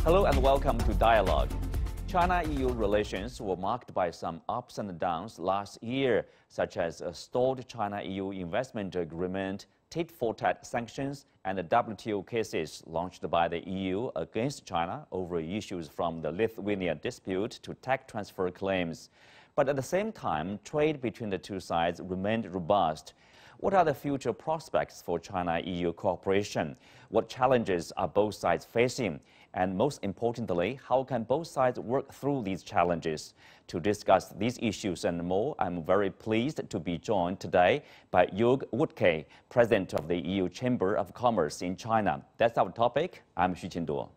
Hello and welcome to Dialogue. China-EU relations were marked by some ups and downs last year, such as a stalled China-EU investment agreement, tit-for-tat sanctions, and the WTO cases launched by the EU against China over issues from the Lithuania dispute to tech transfer claims. But at the same time, trade between the two sides remained robust. What are the future prospects for China-EU cooperation? What challenges are both sides facing? And most importantly, how can both sides work through these challenges? To discuss these issues and more, I'm very pleased to be joined today by Jörg Wuttke, President of the EU Chamber of Commerce in China. That's our topic. I'm Xu Qinduo.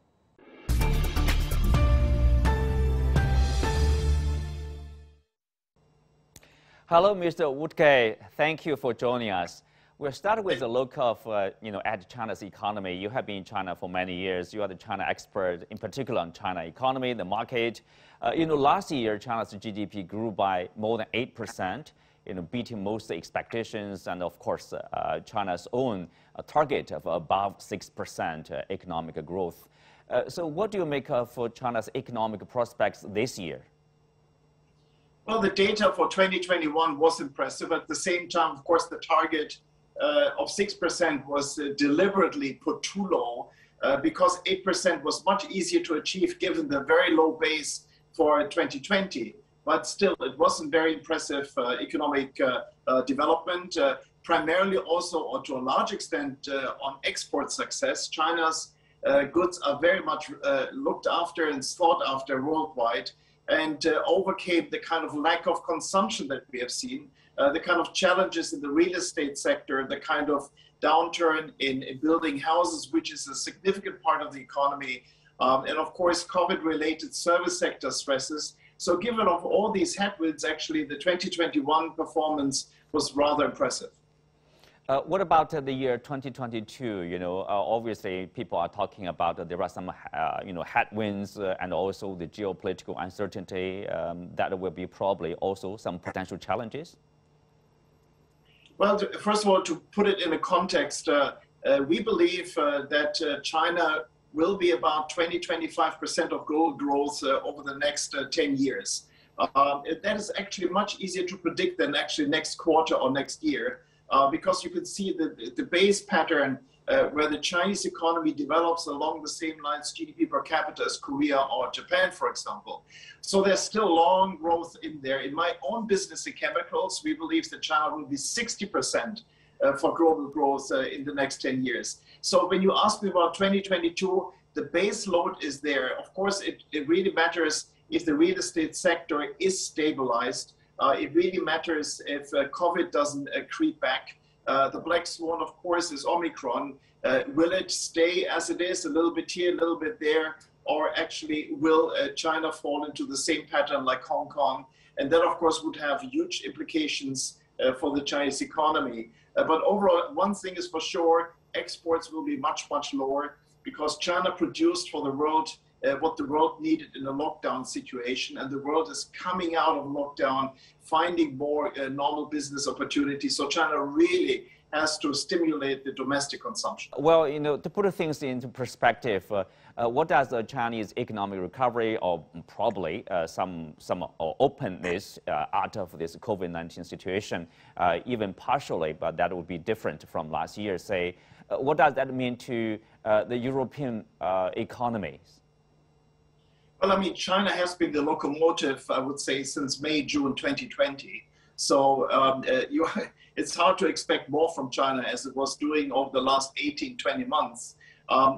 Hello, Mr. Wuttke. Thank you for joining us. We'll start with a look of, at China's economy. You have been in China for many years. You are the China expert, in particular on China economy, the market. Last year, China's GDP grew by more than 8%, beating most expectations and, of course, China's own target of above 6% economic growth. So what do you make of China's economic prospects this year? Well, the data for 2021 was impressive. At the same time, of course, the target of 6% was deliberately put too low because 8% was much easier to achieve given the very low base for 2020. But still, it wasn't very impressive economic development, primarily also, or to a large extent, on export success. China's goods are very much looked after and sought after worldwide, and overcame the kind of lack of consumption that we have seen, the kind of challenges in the real estate sector, the kind of downturn in building houses, which is a significant part of the economy, and of course, COVID-related service sector stresses. So given of all these headwinds, actually, the 2021 performance was rather impressive. What about the year 2022? Obviously, people are talking about there are some, headwinds and also the geopolitical uncertainty that will be probably also some potential challenges. Well, first of all, to put it in a context, we believe that China will be about 20-25% of global growth over the next 10 years. That is actually much easier to predict than actually next quarter or next year. Because you can see the base pattern where the Chinese economy develops along the same lines, GDP per capita, as Korea or Japan, for example. So there's still long growth in there. In my own business in chemicals, we believe that China will be 60% for global growth in the next 10 years. So when you ask me about 2022, the base load is there. Of course, it really matters if the real estate sector is stabilized. It really matters if COVID doesn't creep back. The black swan, of course, is Omicron. Will it stay as it is, a little bit here, a little bit there, or actually will China fall into the same pattern like Hong Kong? And that, of course, would have huge implications for the Chinese economy. But overall, one thing is for sure, exports will be much, much lower because China produced for the world what the world needed in a lockdown situation, and the world is coming out of lockdown, finding more normal business opportunities. So China really has to stimulate the domestic consumption. Well, to put things into perspective, what does the Chinese economic recovery, or probably some openness out of this COVID-19 situation, even partially, but that would be different from last year, say, what does that mean to the European economies? Well, I mean, China has been the locomotive, I would say, since May, June 2020. So it's hard to expect more from China as it was doing over the last 18, 20 months.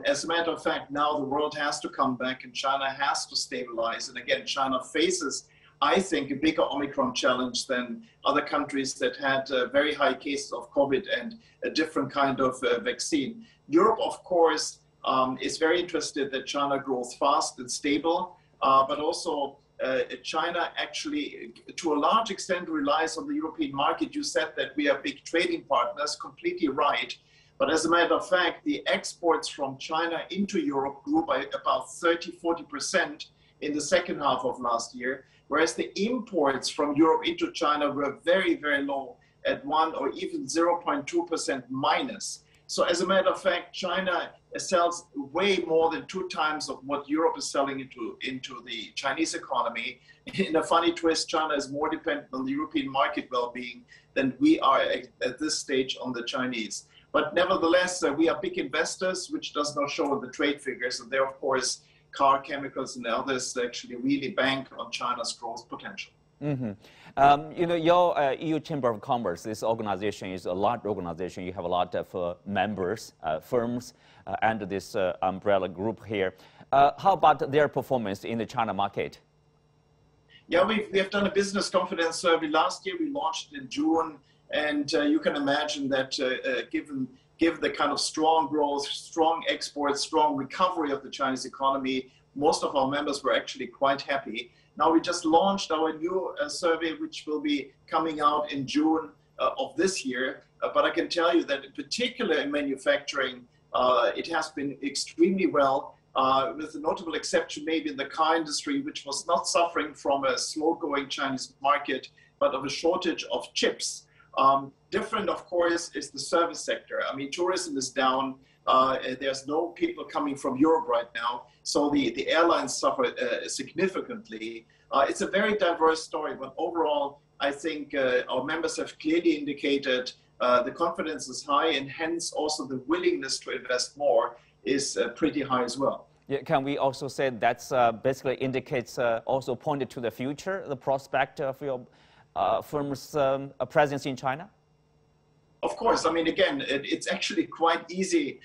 As a matter of fact, now the world has to come back and China has to stabilize. And again, China faces, I think, a bigger Omicron challenge than other countries that had very high cases of COVID and a different kind of vaccine. Europe, of course, is very interested that China grows fast and stable, but also China actually, to a large extent, relies on the European market. You said that we are big trading partners, completely right. But as a matter of fact, the exports from China into Europe grew by about 30-40% in the second half of last year, whereas the imports from Europe into China were very, very low at 1 or even 0.2% minus. So as a matter of fact, China sells way more than 2 times of what Europe is selling into the Chinese economy. In a funny twist, China is more dependent on the European market well-being than we are at this stage on the Chinese. But nevertheless, we are big investors, which does not show in the trade figures. And there, of course, car, chemicals, and others actually really bank on China's growth potential. Mm-hmm. You know, your EU Chamber of Commerce, this organization is a large organization. You have a lot of members, firms under this umbrella group here. How about their performance in the China market? Yeah, we have done a business confidence survey last year. We launched it in June, and you can imagine that given the kind of strong growth, strong exports, strong recovery of the Chinese economy, most of our members were actually quite happy. Now we just launched our new survey, which will be coming out in June of this year. But I can tell you that in particular in manufacturing, it has been extremely well, with a notable exception maybe in the car industry, which was not suffering from a slow-going Chinese market, but of a shortage of chips. Different, of course, is the service sector. I mean, tourism is down. There's no people coming from Europe right now. So the airlines suffer significantly. It's a very diverse story, but overall, I think our members have clearly indicated the confidence is high, and hence also the willingness to invest more is pretty high as well. Yeah, can we also say that's basically indicates also pointed to the future, the prospect of your firm's presence in China? Of course. I mean, again, it's actually quite easy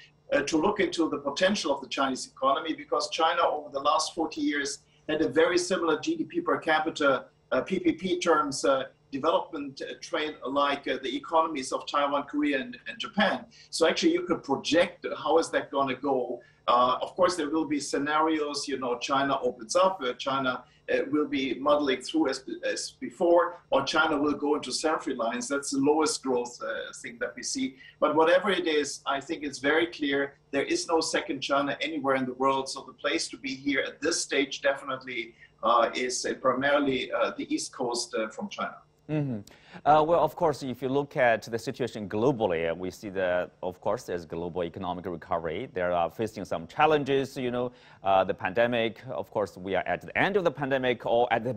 to look into the potential of the Chinese economy, because China over the last 40 years had a very similar GDP per capita, PPP terms, development trade like the economies of Taiwan, Korea, and Japan. So actually you could project how is that going to go. Of course, there will be scenarios, you know, China opens up, China will be muddling through as before, or China will go into self-reliance. That's the lowest growth thing that we see. But whatever it is, I think it's very clear there is no second China anywhere in the world. So the place to be here at this stage definitely is primarily the East Coast from China. Mm-hmm. Well, of course, if you look at the situation globally, we see that, of course, there's global economic recovery. There are facing some challenges, you know, the pandemic. Of course, we are at the end of the pandemic or at the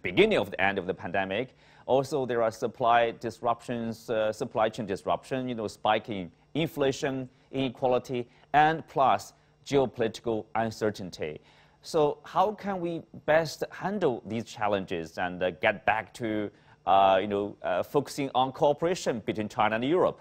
beginning of the end of the pandemic. Also, there are supply disruptions, supply chain disruption, you know, spiking inflation, inequality, and plus geopolitical uncertainty. So how can we best handle these challenges and get back to focusing on cooperation between China and Europe?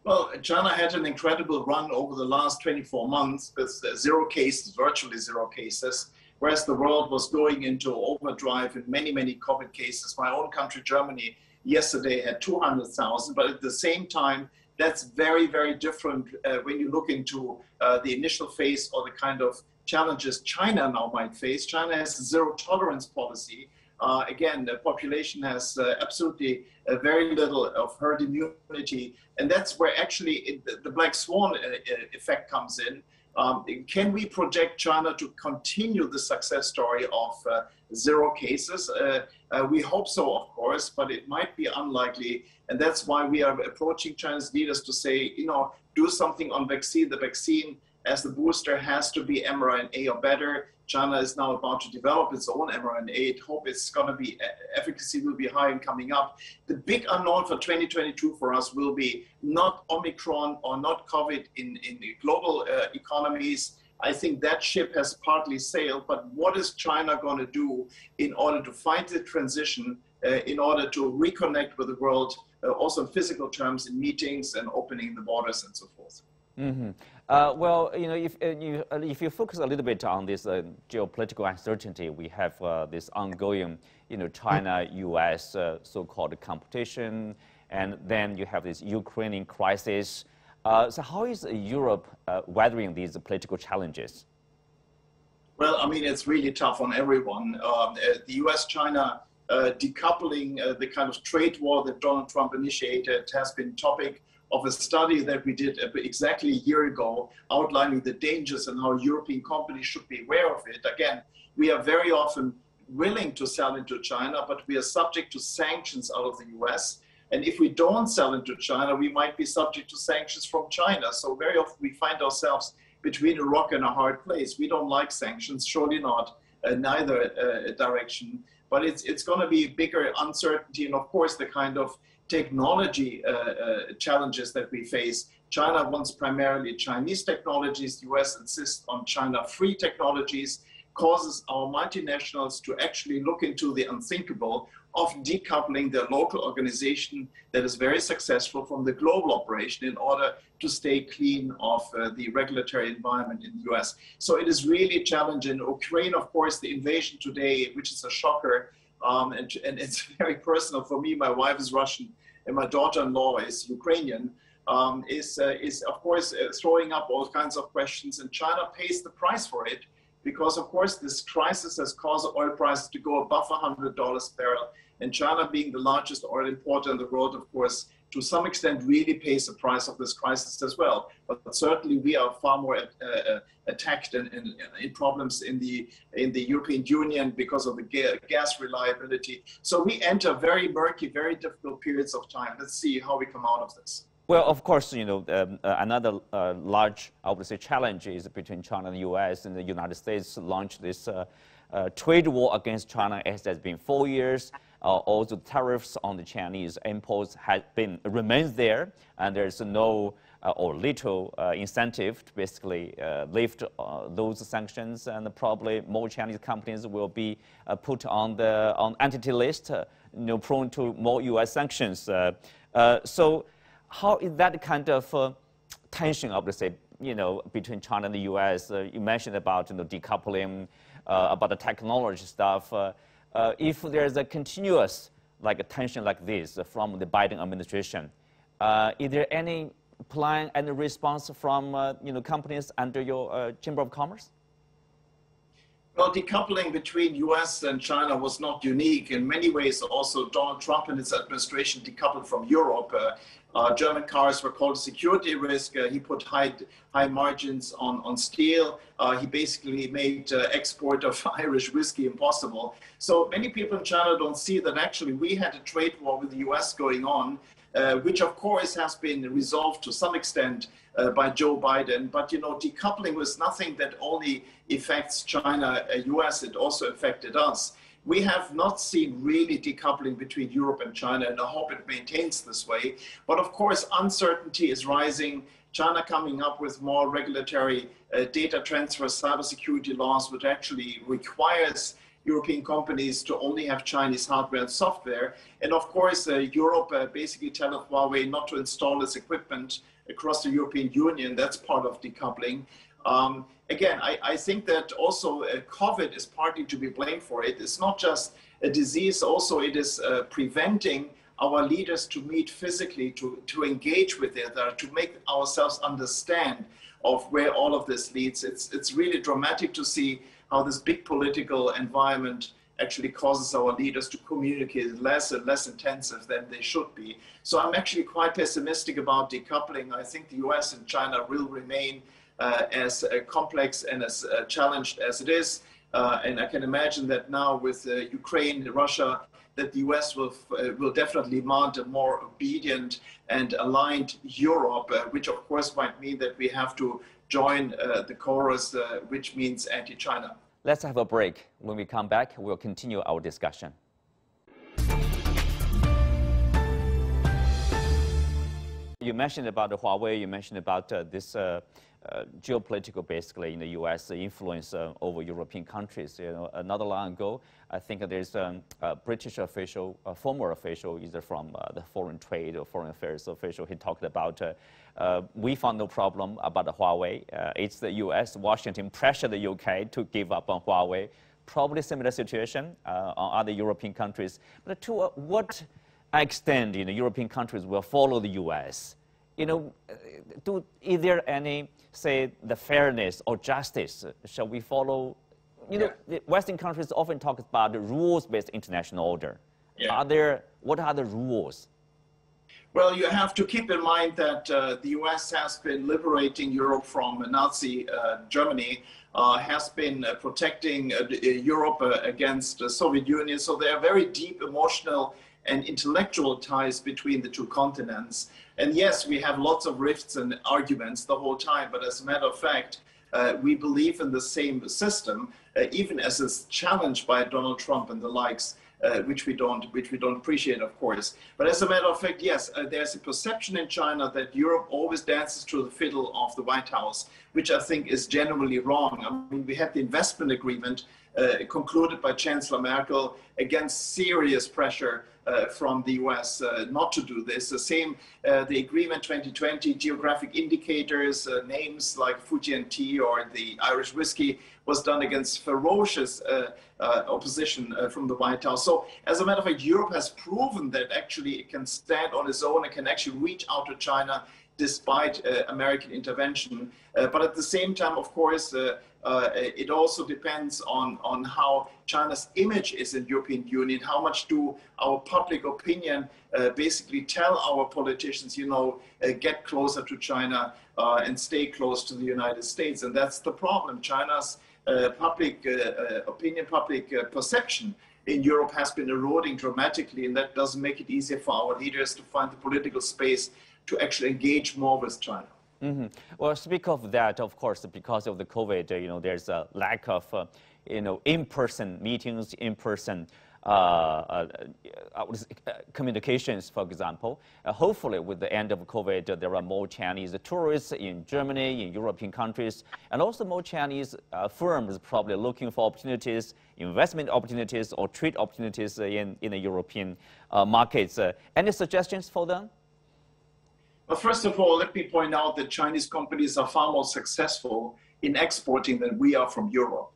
Well, China had an incredible run over the last 24 months with 0 cases, virtually 0 cases, whereas the world was going into overdrive in many, many COVID cases. My own country, Germany, yesterday had 200,000, but at the same time, that's very, very different when you look into the initial phase or the kind of challenges China now might face. China has a zero tolerance policy. Again, the population has absolutely very little of herd immunity. And that's where actually the black swan effect comes in. Can we project China to continue the success story of 0 cases? We hope so, of course, but it might be unlikely. And that's why we are approaching Chinese leaders to say, you know, do something on vaccine. The vaccine as the booster has to be mRNA or better. China is now about to develop its own mRNA. Hope it's going to be, efficacy will be high and coming up. The big unknown for 2022 for us will be not Omicron or not COVID in the global economies. I think that ship has partly sailed, but what is China going to do in order to fight the transition, in order to reconnect with the world, also in physical terms, in meetings and opening the borders and so forth? Mm-hmm. Well, you know, if you focus a little bit on this geopolitical uncertainty, we have this ongoing, you know, China-U.S. So-called competition, and then you have this Ukrainian crisis. So how is Europe weathering these political challenges? Well, I mean, it's really tough on everyone. The U.S.-China decoupling, the kind of trade war that Donald Trump initiated, has been topic of a study that we did exactly a year ago, outlining the dangers and how European companies should be aware of it. Again, we are very often willing to sell into China, but we are subject to sanctions out of the US. And if we don't sell into China, we might be subject to sanctions from China. So very often we find ourselves between a rock and a hard place. We don't like sanctions, surely not, neither direction. But it's going to be bigger uncertainty, and of course the kind of technology challenges that we face. China wants primarily Chinese technologies. The US insists on China-free technologies, causes our multinationals to actually look into the unthinkable of decoupling their local organization that is very successful from the global operation in order to stay clean of the regulatory environment in the US. So it is really challenging. Ukraine, of course, the invasion today, which is a shocker, and it's very personal for me. My wife is Russian and my daughter-in-law is Ukrainian, is of course throwing up all kinds of questions, and China pays the price for it because, of course, this crisis has caused oil prices to go above $100 a barrel. And China, being the largest oil importer in the world, of course, to some extent really pays the price of this crisis as well. But certainly we are far more attacked in problems in the European Union because of the gas reliability. So we enter very murky, very difficult periods of time. Let's see how we come out of this. Well, of course, you know, another large, I would say, challenge is between China and the U.S. and the United States launched this trade war against China. It has been 4 years. All the tariffs on the Chinese imports remains there, and there's no or little incentive to basically lift those sanctions, and probably more Chinese companies will be put on the entity list, you know, prone to more U.S. sanctions. So how is that kind of tension, I would say, you know, between China and the U.S.? You mentioned about, you know, decoupling, about the technology stuff. If there's a continuous like a tension like this from the Biden administration, is there any plan and response from you know, companies under your Chamber of Commerce? Well, decoupling between US and China was not unique. In many ways, also Donald Trump and his administration decoupled from Europe. German cars were called a security risk. He put high margins on steel. He basically made export of Irish whiskey impossible. So many people in China don't see that actually we had a trade war with the US going on, which of course has been resolved to some extent by Joe Biden. But, you know, decoupling was nothing that only affects China, US, it also affected us. We have not seen really decoupling between Europe and China, and I hope it maintains this way. But of course, uncertainty is rising. China coming up with more regulatory data transfer, cybersecurity laws, which actually requires European companies to only have Chinese hardware and software. And of course, Europe basically telling Huawei not to install its equipment across the European Union. That's part of decoupling. Again, I think that also COVID is partly to be blamed for it. It's not just a disease, also it is preventing our leaders to meet physically, to engage with each other, to make ourselves understand of where all of this leads. It's really dramatic to see how this big political environment actually causes our leaders to communicate less and less intensive than they should be. So I'm actually quite pessimistic about decoupling. I think the US and China will remain as complex and as challenged as it is. And I can imagine that now with Ukraine, Russia, that the US will definitely demand a more obedient and aligned Europe, which of course might mean that we have to join the chorus, which means anti-China. Let's have a break. When we come back, we'll continue our discussion. You mentioned about the Huawei, you mentioned about this geopolitical, basically, in the U.S. influence over European countries. You know, not long ago, I think there's a British official, a former official, either from the foreign trade or foreign affairs official, he talked about, we found no problem about the Huawei. It's the U.S., Washington pressured the U.K. to give up on Huawei. Probably similar situation on other European countries. But to what extent, you know, European countries will follow the U.S.? You know, is there any, say, the fairness or justice? Shall we follow? You know, the Western countries often talk about the rules-based international order. What are the rules? Well, you have to keep in mind that the US has been liberating Europe from Nazi Germany, has been protecting Europe against the Soviet Union. So there are very deep emotional and intellectual ties between the two continents. And yes, we have lots of rifts and arguments the whole time, but as a matter of fact, we believe in the same system, even as it's challenged by Donald Trump and the likes, which we don't appreciate, of course. But as a matter of fact, yes, there's a perception in China that Europe always dances to the fiddle of the White House, which I think is generally wrong. I mean, we had the investment agreement concluded by Chancellor Merkel against serious pressure from the US not to do this. The same, the agreement 2020, geographic indicators, names like Fujian tea or the Irish whiskey was done against ferocious opposition from the White House. So as a matter of fact, Europe has proven that actually it can stand on its own and can actually reach out to China despite American intervention. But at the same time, of course, it also depends on how China's image is in the European Union. How much do our public opinion basically tell our politicians, you know, get closer to China and stay close to the United States? And that's the problem. China's public opinion, public perception in Europe has been eroding dramatically, and that doesn't make it easier for our leaders to find the political space to actually engage more with China. Mm-hmm. Well, speak of that, of course, because of the COVID, you know, there's a lack of, you know, in-person meetings, in-person communications, for example. Hopefully, with the end of COVID, there are more Chinese tourists in Germany, in European countries, and also more Chinese firms probably looking for opportunities, investment opportunities, or trade opportunities in the European markets. Any suggestions for them? Well, first of all, let me point out that Chinese companies are far more successful in exporting than we are from Europe.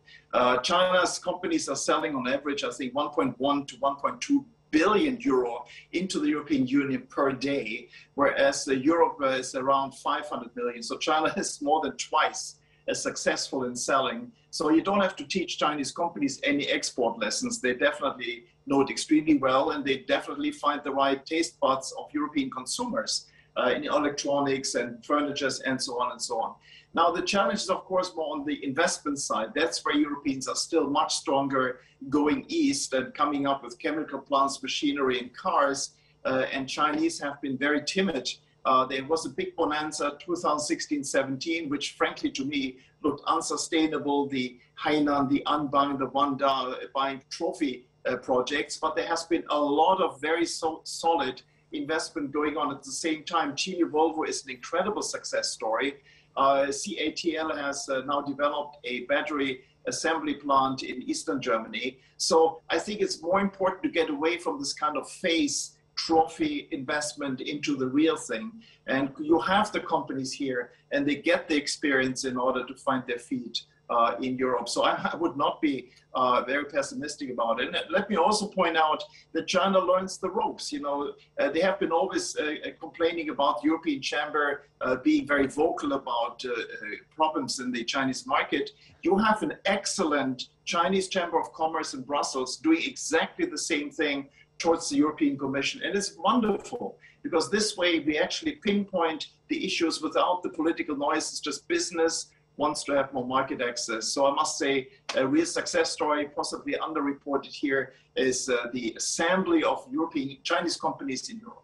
China's companies are selling on average, I think, 1.1 to 1.2 billion euro into the European Union per day, whereas Europe is around 500 million. So China is more than twice as successful in selling. So you don't have to teach Chinese companies any export lessons. They definitely know it extremely well, and they definitely find the right taste buds of European consumers in electronics and furniture and so on and so on. Now, the challenge is, of course, more on the investment side. That's where Europeans are still much stronger going east and coming up with chemical plants, machinery, and cars. And Chinese have been very timid. There was a big bonanza 2016-17, which frankly to me looked unsustainable. The Hainan, the Anbang, the Wanda buying trophy projects. But there has been a lot of very solid investment going on at the same time. Chile Volvo is an incredible success story. CATL has now developed a battery assembly plant in eastern Germany. So I think it's more important to get away from this kind of phase trophy investment into the real thing. And you have the companies here and they get the experience in order to find their feet in Europe. So I would not be very pessimistic about it. And let me also point out that China learns the ropes. You know, they have been always complaining about the European Chamber being very vocal about problems in the Chinese market. You have an excellent Chinese Chamber of Commerce in Brussels doing exactly the same thing towards the European Commission. And it's wonderful because this way we actually pinpoint the issues without the political noise. It's just business wants to have more market access. So I must say a real success story, possibly underreported here, is the assembly of European Chinese companies in Europe.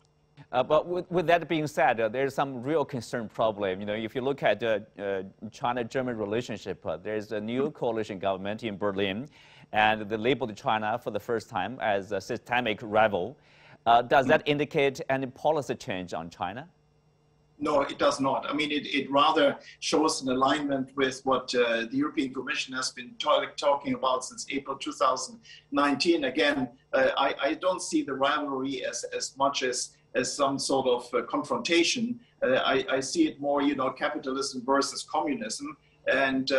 But with that being said, there's some real concern problem. You know, if you look at China-German relationship, there's a new coalition government in Berlin, and they labeled China for the first time as a systemic rival. Does that indicate any policy change on China? No, it does not. I mean, it rather shows an alignment with what the European Commission has been talking about since April 2019. Again, I don't see the rivalry as much as some sort of confrontation. I see it more, you know, capitalism versus communism. And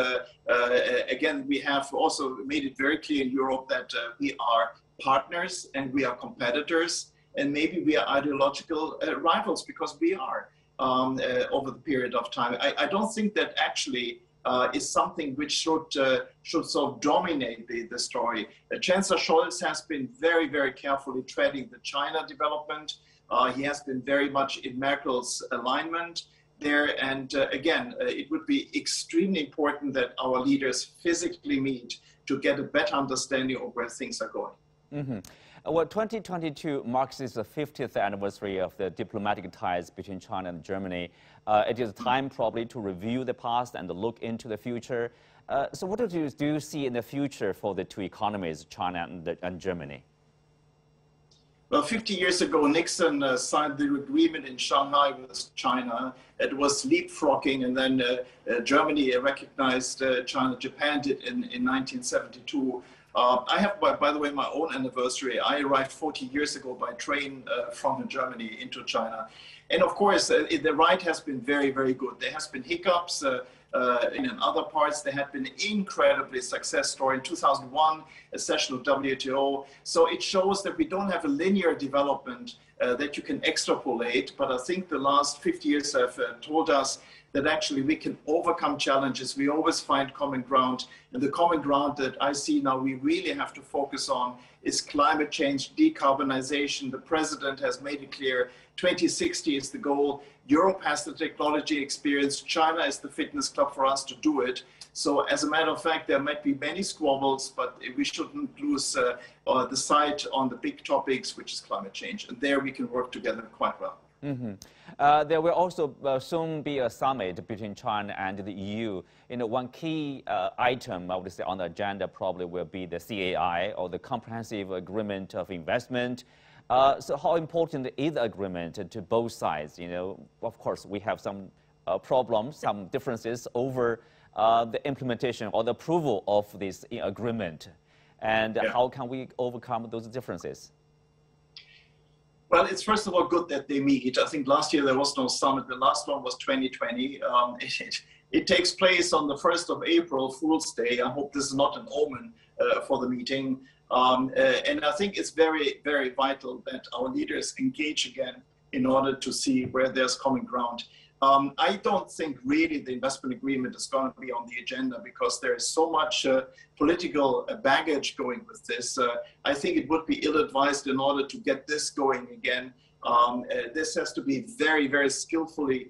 again, we have also made it very clear in Europe that we are partners and we are competitors, and maybe we are ideological rivals, because we are. Over the period of time. I don't think that actually is something which should sort of dominate the story. Chancellor Scholz has been very, very carefully treading the China development. He has been very much in Merkel's alignment there. And again, it would be extremely important that our leaders physically meet to get a better understanding of where things are going. Mm-hmm. Well, 2022 marks the 50th anniversary of the diplomatic ties between China and Germany. It is time probably to review the past and look into the future. So what do you see in the future for the two economies, China and Germany? Well, 50 years ago, Nixon signed the agreement in Shanghai with China. It was leapfrogging, and then Germany recognized China. Japan did in 1972. I have, by the way, my own anniversary. I arrived 40 years ago by train from Germany into China. And of course, the ride has been very, very good. There has been hiccups. In other parts, there had been incredibly success story. In 2001, a session of WTO. So it shows that we don't have a linear development that you can extrapolate. But I think the last 50 years have told us that actually we can overcome challenges. We always find common ground. And the common ground that I see now we really have to focus on is climate change, decarbonization. The president has made it clear 2060 is the goal. Europe has the technology experience. China is the fitness club for us to do it. So as a matter of fact, there might be many squabbles, but we shouldn't lose the sight on the big topics, which is climate change. And there we can work together quite well. Mm-hmm. There will also soon be a summit between China and the EU. You know, one key item, I would say, on the agenda probably will be the CAI, or the Comprehensive Agreement of Investment. So how important is the agreement to both sides? You know, of course, we have some problems, some differences over the implementation or the approval of this agreement. And how can we overcome those differences? Well, it's first of all good that they meet. I think last year there was no summit. The last one was 2020. It takes place on the 1st of April, Fool's Day. I hope this is not an omen for the meeting. And I think it's very, very vital that our leaders engage again in order to see where there's common ground. I don't think really the investment agreement is going to be on the agenda because there is so much political baggage going with this. I think it would be ill-advised in order to get this going again. This has to be very, very skillfully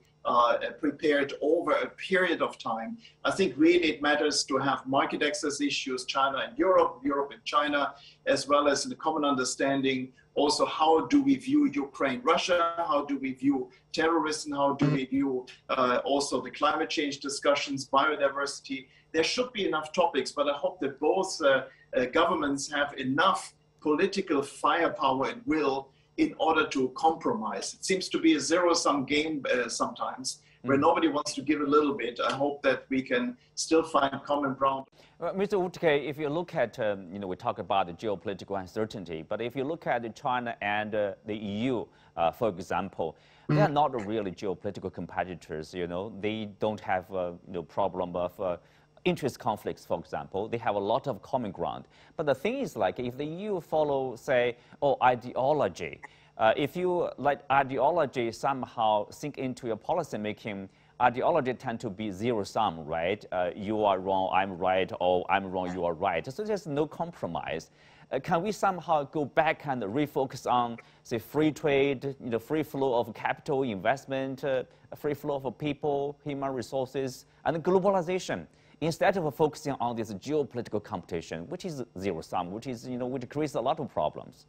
prepared over a period of time. I think really it matters to have market access issues, China and Europe, Europe and China, as well as the common understanding. Also, how do we view Ukraine, Russia? How do we view terrorism? How do we view also the climate change discussions, biodiversity? There should be enough topics, but I hope that both governments have enough political firepower and will in order to compromise. It seems to be a zero-sum game sometimes, where nobody wants to give a little bit. I hope that we can still find common ground. Mr. Wuttke, if you look at, you know, we talk about the geopolitical uncertainty, but if you look at China and the EU, for example, they are not really geopolitical competitors, you know. They don't have no problem of interest conflicts, for example. They have a lot of common ground. But the thing is, like, if the EU follow, say, ideology, if you let ideology somehow sink into your policy making, ideology tend to be zero-sum, right? You are wrong, I'm right, or I'm wrong, you are right. So there's no compromise. Can we somehow go back and refocus on, say, free trade, you know, free flow of capital investment, free flow of people, human resources, and globalization, instead of focusing on this geopolitical competition, which is zero-sum, which is, you know, which creates a lot of problems?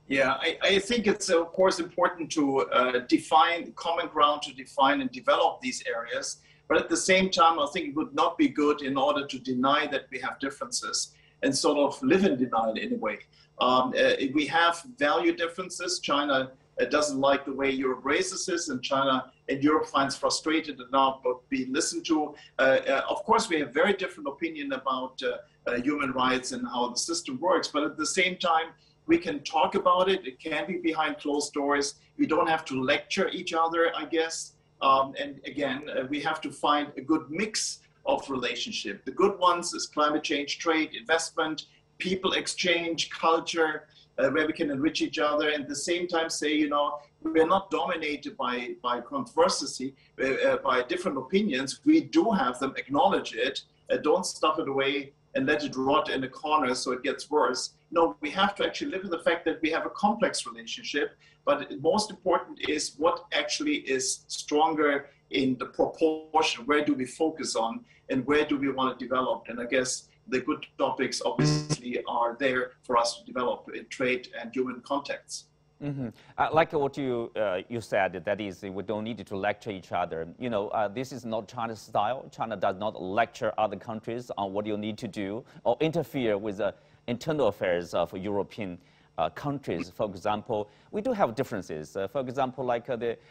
Yeah, I think it's, of course, important to define common ground, to define and develop these areas. But at the same time, I think it would not be good in order to deny that we have differences and sort of live in denial in a way. We have value differences. China doesn't like the way Europe raises this, and China and Europe finds frustrated and not being listened to. Of course, we have very different opinion about human rights and how the system works, but at the same time, we can talk about it. It can be behind closed doors. We don't have to lecture each other, I guess. And again, we have to find a good mix of relationship. The good ones is climate change, trade, investment, people exchange, culture, where we can enrich each other, and at the same time say, you know, we're not dominated by controversy, by different opinions. We do have them, acknowledge it, don't stuff it away and let it rot in a corner so it gets worse. No, we have to actually live with the fact that we have a complex relationship, but most important is what actually is stronger in the proportion. Where do we focus on and where do we want to develop? And I guess the good topics obviously are there for us to develop in trade and human contacts. Mm-hmm. Like what you said, that is, we don't need to lecture each other. You know, this is not China's style. China does not lecture other countries on what you need to do or interfere with the internal affairs of European countries. For example, we do have differences. For example, like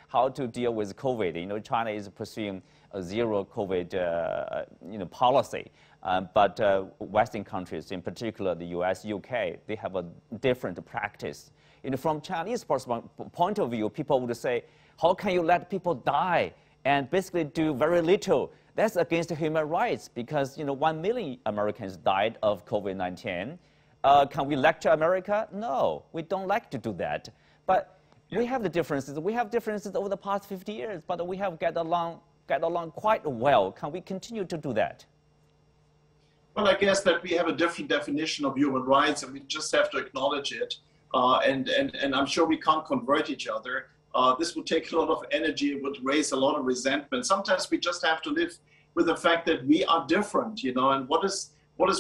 how to deal with COVID. You know, China is pursuing a zero COVID policy. But Western countries, in particular the US, UK, they have a different practice. You know, from Chinese point of view, people would say, how can you let people die and basically do very little? That's against human rights because, you know, 1 million Americans died of COVID-19. Can we lecture America? No, we don't like to do that. But we have the differences. We have differences over the past 50 years, but we have get along quite well. Can we continue to do that? Well, I guess that we have a different definition of human rights, and we just have to acknowledge it. And I'm sure we can't convert each other. This would take a lot of energy. It would raise a lot of resentment. Sometimes we just have to live with the fact that we are different, you know, and what is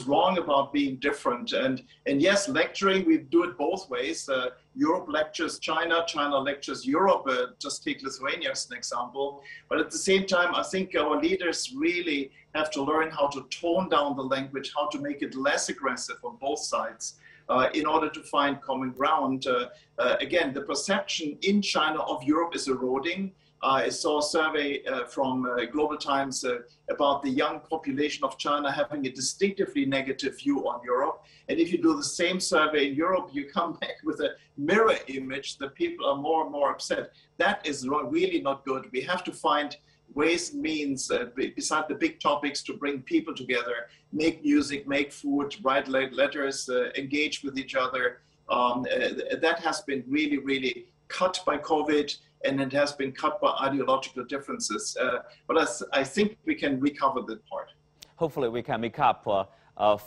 wrong about being different? And yes, lecturing, we do it both ways. Europe lectures China, China lectures Europe. Just take Lithuania as an example. But at the same time, I think our leaders really have to learn how to tone down the language, how to make it less aggressive on both sides. In order to find common ground. Again, the perception in China of Europe is eroding. I saw a survey from Global Times about the young population of China having a distinctively negative view on Europe. And if you do the same survey in Europe, you come back with a mirror image that people are more and more upset. That is really not good. We have to find ways and means, beside the big topics, to bring people together, make music, make food, write letters, engage with each other. That has been really, really cut by COVID, and it has been cut by ideological differences. But I think we can recover that part. Hopefully we can make up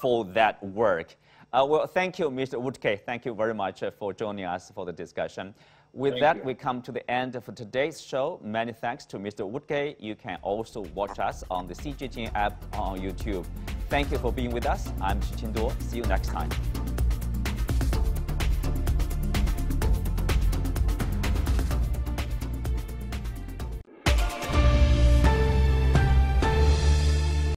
for that work. Well, thank you, Mr. Wuttke. Thank you very much for joining us for the discussion. With that, we come to the end of today's show. Many thanks to Mr. Wuttke. You can also watch us on the CGTN app on YouTube. Thank you for being with us. I'm Xi Qingduo. See you next time.